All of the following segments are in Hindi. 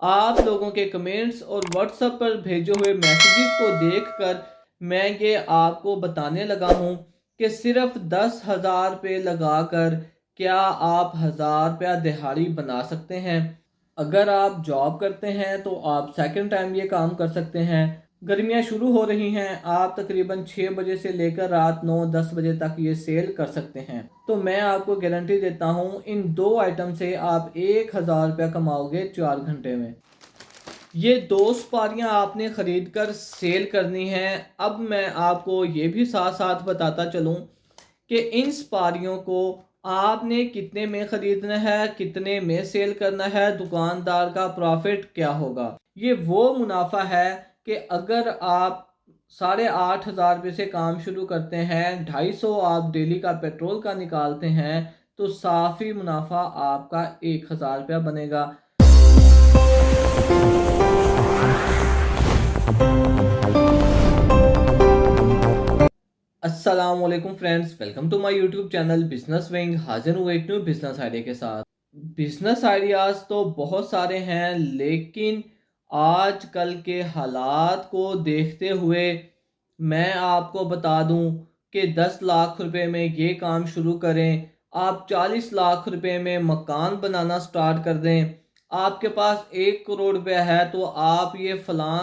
आप लोगों के कमेंट्स और व्हाट्सएप पर भेजे हुए मैसेजेस को देखकर मैं ये आपको बताने लगा हूँ कि सिर्फ 10,000 रुपये लगाकर क्या आप 1,000 रुपया दिहाड़ी बना सकते हैं। अगर आप जॉब करते हैं तो आप सेकंड टाइम ये काम कर सकते हैं। गर्मियाँ शुरू हो रही हैं, आप तकरीबन 6 बजे से लेकर रात 9-10 बजे तक ये सेल कर सकते हैं। तो मैं आपको गारंटी देता हूँ इन दो आइटम से आप 1,000 रुपया कमाओगे 4 घंटे में। ये दो सुपारियाँ आपने ख़रीद कर सेल करनी है। अब मैं आपको ये भी साथ साथ बताता चलूँ कि इन सुपारियों को आपने कितने में ख़रीदना है, कितने में सेल करना है, दुकानदार का प्रॉफिट क्या होगा। ये वो मुनाफा है कि अगर आप 8,500 रुपये से काम शुरू करते हैं, 250 आप डेली का पेट्रोल का निकालते हैं, तो साफ़ी मुनाफा आपका 1,000 रुपया बनेगा। अस्सलामुअलैकुम friends, welcome to my YouTube channel business wing. हाजिर हूँ एक न्यू बिजनेस आइडिया के साथ। बिजनेस आइडियाज़ तो बहुत सारे हैं, लेकिन आजकल के हालात को देखते हुए मैं आपको बता दूं कि 10 लाख रुपए में ये काम शुरू करें, आप 40 लाख रुपए में मकान बनाना स्टार्ट कर दें। आपके पास 1 करोड़ रुपया है तो आप ये फलां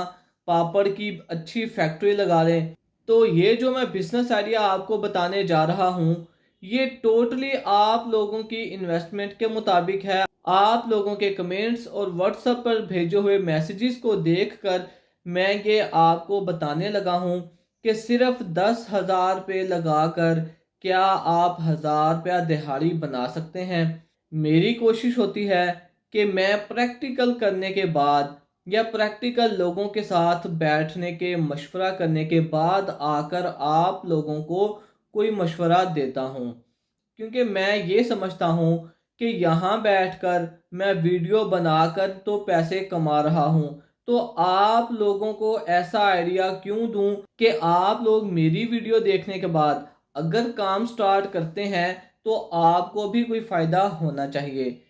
पापड़ की अच्छी फैक्ट्री लगा लें। तो ये जो मैं बिजनेस आइडिया आपको बताने जा रहा हूँ, ये टोटली आप लोगों की इन्वेस्टमेंट के मुताबिक है। आप लोगों के कमेंट्स और व्हाट्सएप पर भेजे हुए मैसेजेस को देखकर मैं ये आपको बताने लगा हूँ कि सिर्फ 10,000 रुपये लगाकर क्या आप 1,000 रुपया दिहाड़ी बना सकते हैं। मेरी कोशिश होती है कि मैं प्रैक्टिकल करने के बाद या प्रैक्टिकल लोगों के साथ बैठने के मशवरा करने के बाद आकर आप लोगों को कोई मशवरा देता हूँ, क्योंकि मैं ये समझता हूँ कि यहाँ बैठकर मैं वीडियो बनाकर तो पैसे कमा रहा हूँ, तो आप लोगों को ऐसा आइडिया क्यों दूँ कि आप लोग मेरी वीडियो देखने के बाद अगर काम स्टार्ट करते हैं तो आपको भी कोई फ़ायदा होना चाहिए।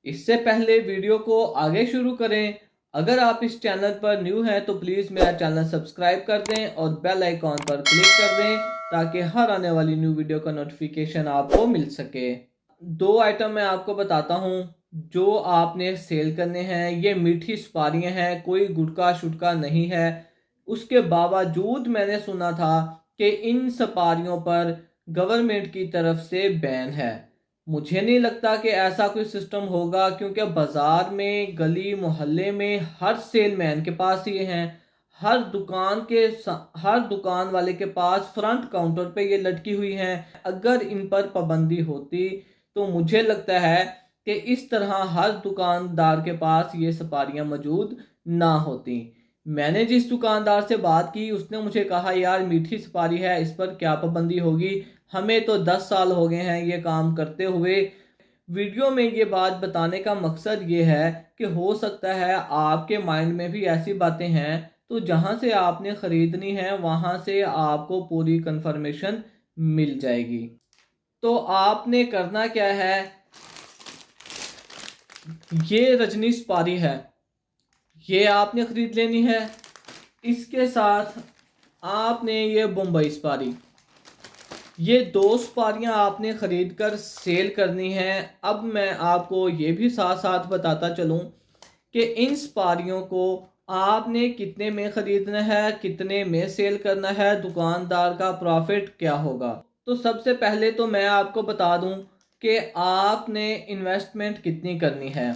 इससे पहले वीडियो को आगे शुरू करें, अगर आप इस चैनल पर न्यू हैं तो प्लीज़ मेरा चैनल सब्सक्राइब कर दें और बेल आइकॉन पर क्लिक कर दें ताकि हर आने वाली न्यू वीडियो का नोटिफिकेशन आपको मिल सके। दो आइटम मैं आपको बताता हूँ जो आपने सेल करने हैं। ये मीठी सुपारियाँ हैं, कोई गुटखा शुटका नहीं है। उसके बावजूद मैंने सुना था कि इन सुपारियों पर गवर्नमेंट की तरफ से बैन है। मुझे नहीं लगता कि ऐसा कोई सिस्टम होगा, क्योंकि बाज़ार में गली मोहल्ले में हर सेलमैन के पास ये हैं। हर दुकान के हर दुकान वाले के पास फ्रंट काउंटर पे ये लटकी हुई हैं। अगर इन पर पाबंदी होती तो मुझे लगता है कि इस तरह हर दुकानदार के पास ये सुपारियाँ मौजूद ना होती। मैंने जिस दुकानदार से बात की उसने मुझे कहा, यार मीठी सुपारी है, इस पर क्या पाबंदी होगी, हमें तो 10 साल हो गए हैं ये काम करते हुए। वीडियो में ये बात बताने का मकसद ये है कि हो सकता है आपके माइंड में भी ऐसी बातें हैं, तो जहां से आपने ख़रीदनी है वहां से आपको पूरी कंफर्मेशन मिल जाएगी। तो आपने करना क्या है, ये रजनी सुपारी है, ये आपने ख़रीद लेनी है। इसके साथ आपने ये बम्बई सुपारी, ये दो सुपारियाँ आपने ख़रीद कर सेल करनी है। अब मैं आपको ये भी साथ साथ बताता चलूँ कि इन सुपारियों को आपने कितने में ख़रीदना है, कितने में सेल करना है, दुकानदार का प्रॉफिट क्या होगा। तो सबसे पहले तो मैं आपको बता दूं कि आपने इन्वेस्टमेंट कितनी करनी है।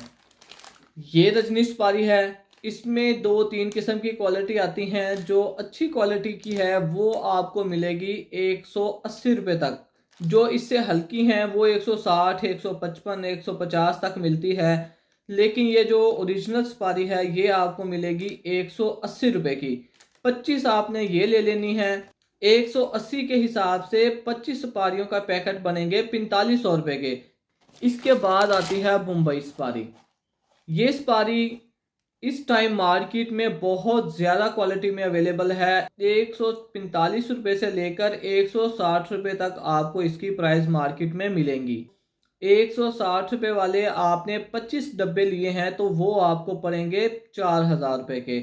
ये रजनी सुपारी है, इसमें 2-3 किस्म की क्वालिटी आती हैं। जो अच्छी क्वालिटी की है वो आपको मिलेगी 180 रुपये तक। जो इससे हल्की हैं वो 160, 155, 150 तक मिलती है। लेकिन ये जो ओरिजिनल सुपारी है ये आपको मिलेगी 180 रुपये की। 25 आपने ये ले लेनी है। 180 के हिसाब से 25 सुपारियों का पैकेट बनेंगे 4500 रुपये के। इसके बाद आती है मुंबई सुपारी। ये सुपारी इस टाइम मार्केट में बहुत ज़्यादा क्वालिटी में अवेलेबल है। 145 रुपये से लेकर 160 रुपये तक आपको इसकी प्राइस मार्केट में मिलेंगी। 160 रुपये वाले आपने 25 डब्बे लिए हैं तो वो आपको पड़ेंगे 4,000 रुपये के।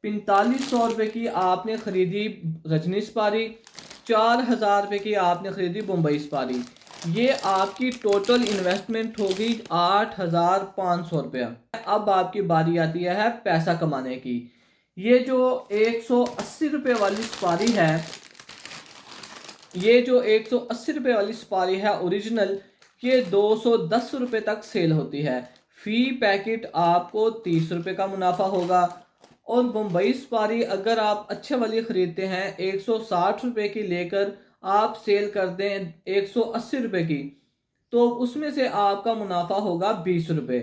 4500 रुपये की आपने खरीदी रजनी सुपारी, 4,000 रुपये की आपने खरीदी बम्बई सुपारी। ये आपकी टोटल इन्वेस्टमेंट होगी 8,500 रुपया। अब आपकी बारी आती है पैसा कमाने की। ये जो 180 रुपये वाली सुपारी है, ये जो 180 रुपये वाली सुपारी है ओरिजिनल, ये 210 रुपये तक सेल होती है। फी पैकेट आपको 30 रुपये का मुनाफा होगा। और बम्बई सुपारी अगर आप अच्छे वाली ख़रीदते हैं 160 रुपये की लेकर आप सेल कर दें 180 रुपये की, तो उसमें से आपका मुनाफा होगा 20 रुपये।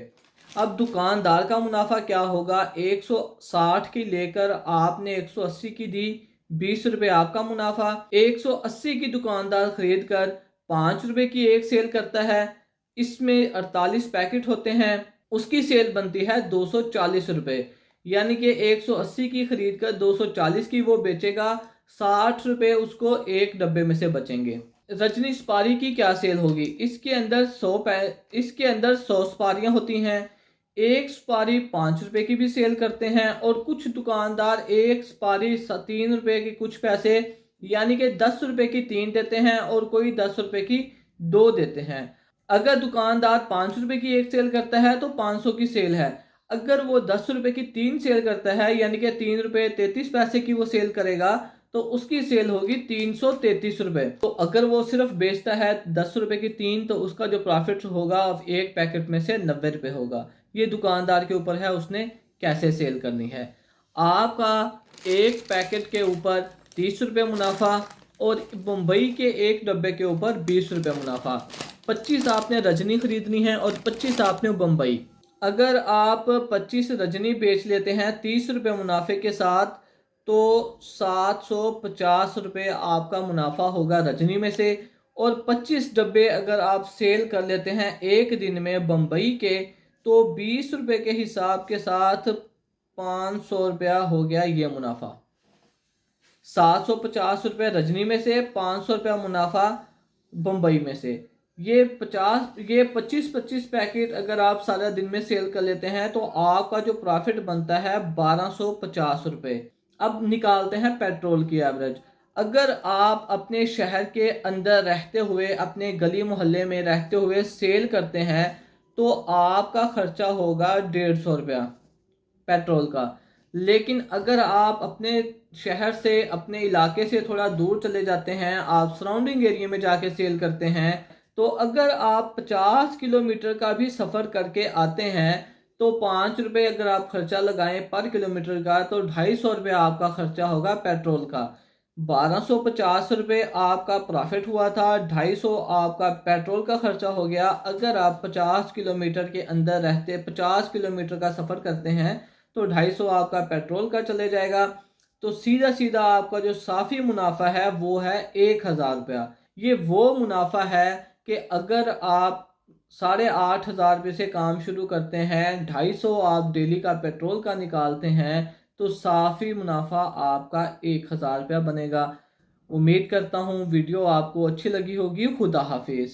अब दुकानदार का मुनाफा क्या होगा, 160 की लेकर आपने 180 की दी, 20 रुपये आपका मुनाफा। 180 की दुकानदार खरीद कर 5 रुपये की एक सेल करता है, इसमें 48 पैकेट होते हैं, उसकी सेल बनती है 240 रुपये। यानी कि 180 की खरीद कर 240 की वो बेचेगा, 60 रुपये उसको एक डब्बे में से बचेंगे। रजनी सुपारी की क्या सेल होगी, इसके अंदर 100 सुपारियां होती हैं। एक सुपारी 5 रुपये की भी सेल करते हैं और कुछ दुकानदार एक सुपारी 3 रुपये की कुछ पैसे, यानी कि 10 रुपये की 3 देते हैं और कोई 10 रुपये की 2 देते हैं। अगर दुकानदार 5 रुपये की एक सेल करता है तो 500 की सेल है। अगर वो 10 रुपये की 3 सेल करता है, यानी कि 3 रुपये 33 पैसे की वो सेल करेगा, तो उसकी सेल होगी 333 रुपये। तो अगर वो सिर्फ बेचता है 10 रुपये की 3, तो उसका जो प्रॉफिट होगा एक पैकेट में से 90 रुपये होगा। ये दुकानदार के ऊपर है उसने कैसे सेल करनी है। आपका एक पैकेट के ऊपर 30 रुपये मुनाफा और बम्बई के एक डब्बे के ऊपर 20 रुपये मुनाफा। 25 आपने रजनी खरीदनी है और 25 आपने बम्बई। अगर आप 25 रजनी बेच लेते हैं 30 रुपये मुनाफे के साथ, तो 750 रुपये आपका मुनाफा होगा रजनी में से। और 25 डब्बे अगर आप सेल कर लेते हैं एक दिन में बम्बई के, तो 20 रुपये के हिसाब के साथ 500 रुपया हो गया ये मुनाफा। 750 रुपये रजनी में से, 500 रुपया मुनाफा बम्बई में से। ये 25 पैकेट अगर आप सारा दिन में सेल कर लेते हैं तो आपका जो प्रॉफिट बनता है 1250 रुपये। अब निकालते हैं पेट्रोल की एवरेज। अगर आप अपने शहर के अंदर रहते हुए, अपने गली मोहल्ले में रहते हुए सेल करते हैं, तो आपका खर्चा होगा 150 रुपया पेट्रोल का। लेकिन अगर आप अपने शहर से, अपने इलाके से थोड़ा दूर चले जाते हैं, आप सराउंडिंग एरिया में जाके सेल करते हैं, तो अगर आप 50 किलोमीटर का भी सफ़र करके आते हैं, तो 5 रुपये अगर आप खर्चा लगाएं पर किलोमीटर का, तो 250 रुपये आपका खर्चा होगा पेट्रोल का। 1250 रुपये आपका प्रॉफिट हुआ था, 250 आपका पेट्रोल का खर्चा हो गया। अगर आप 50 किलोमीटर के अंदर रहते, 50 किलोमीटर का सफ़र करते हैं, तो 250 आपका पेट्रोल का चले जाएगा। तो सीधा सीधा आपका जो साफ़ी मुनाफा है वो है 1,000 रुपया। ये वो मुनाफा है कि अगर आप 8,500 रुपये से काम शुरू करते हैं, 250 आप डेली का पेट्रोल का निकालते हैं, तो साफ़ी मुनाफा आपका 1,000 रुपया बनेगा। उम्मीद करता हूँ वीडियो आपको अच्छी लगी होगी। खुदा हाफिज़।